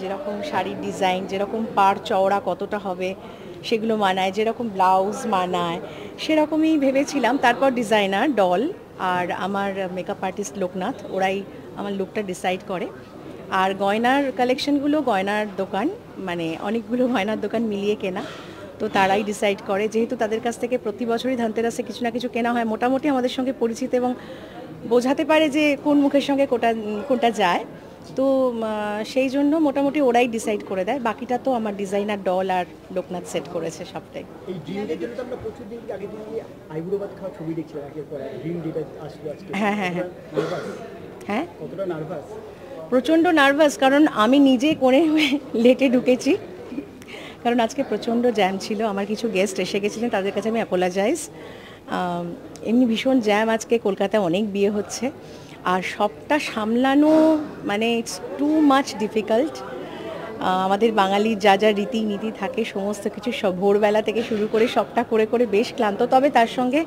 যেরকম শাড়ির ডিজাইন, যেরকম পাড় চওড়া কতটা হবে সেগুলো মানায়, যেরকম ব্লাউজ মানায় সেরকমই ভেবেছিলাম। তারপর ডিজাইনার ডল আর আমার মেকআপ আর্টিস্ট লোকনাথ ওরাই আমার লুকটা ডিসাইড করে। আর গয়নার কালেকশনগুলো গয়নার দোকান, মানে অনেকগুলো গয়নার দোকান মিলিয়ে কেনা, তো তারাই ডিসাইড করে। যেহেতু তাদের কাছ থেকে প্রতি বছরই ধানতেরাসে কিছু না কিছু কেনা হয়, মোটামুটি আমাদের সঙ্গে পরিচিত এবং বোঝাতে পারে যে কোন মুখের সঙ্গে কোনটা যায়, তো সেই জন্য মোটামুটি ওরাই ডিসাইড করে দেয়। বাকিটা তো আমার ডিজাইনার ডল আর লোকনাথ সেট করেছে সবটাই। এই ড্রিম ডেটের জন্য আমরা প্রচুর দিন আগে থেকে আইবুড়ো ভাত খাওয়া ছবি দেখছিলাম, একের পর এক ড্রিম ডেট আসলো আজকে। হ্যাঁ হ্যাঁ হ্যাঁ হ্যাঁ, কতটা নার্ভাস? প্রচণ্ড নার্ভাস, কারণ আমি নিজে করে লেটে ঢুকেছি, কারণ আজকে প্রচণ্ড জ্যাম ছিল। আমার কিছু গেস্ট এসে গেছিলেন, তাদের কাছে আমি অ্যাপোলোজাইজ। এমনি ভীষণ জ্যাম আজকে, কলকাতায় অনেক বিয়ে হচ্ছে, আর সবটা সামলানো মানে ইটস টু মাচ ডিফিকাল্ট। আমাদের বাঙালির যা যা রীতিনীতি থাকে সমস্ত কিছু সব ভোরবেলা থেকে শুরু করে সবটা করে করে বেশ ক্লান্ত। তবে তার সঙ্গে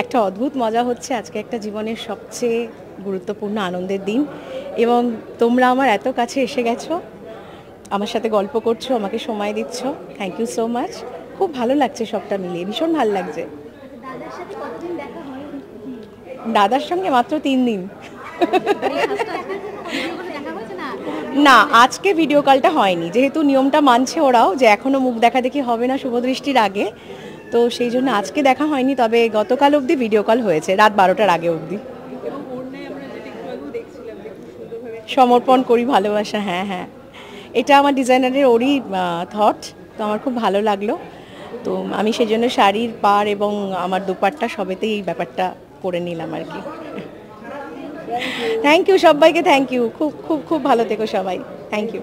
একটা অদ্ভুত মজা হচ্ছে, আজকে একটা জীবনের সবচেয়ে গুরুত্বপূর্ণ আনন্দের দিন, এবং তোমরা আমার এত কাছে এসে গেছো, আমার সাথে গল্প করছো, আমাকে সময় দিচ্ছ, থ্যাংক ইউ সো মাচ। খুব ভালো লাগছে, সবটা মিলিয়ে ভীষণ ভালো লাগছে। দাদার সঙ্গে মাত্র 3 দিন। না, আজকে ভিডিও কলটা হয়নি, যেহেতু নিয়মটা মানছে ওরাও যে এখনো মুখ দেখা দেখি হবে না শুভদৃষ্টির আগে, তো সেই জন্য আজকে দেখা হয়নি। তবে গতকাল অবধি ভিডিও কল হয়েছে, রাত 12টার আগে অবধি। সমর্পণ করি ভালোবাসা, হ্যাঁ হ্যাঁ, এটা আমার ডিজাইনারের ওরই থট, তো আমার খুব ভালো লাগলো। তো আমি সেই জন্য শাড়ির পাড় এবং আমার দুপাট্টা সবেতেই এই ব্যাপারটা করে নিলাম আর কি। থ্যাংক ইউ সবাইকে, থ্যাংক ইউ, খুব খুব খুব ভালো থেকো সবাই, থ্যাংক ইউ।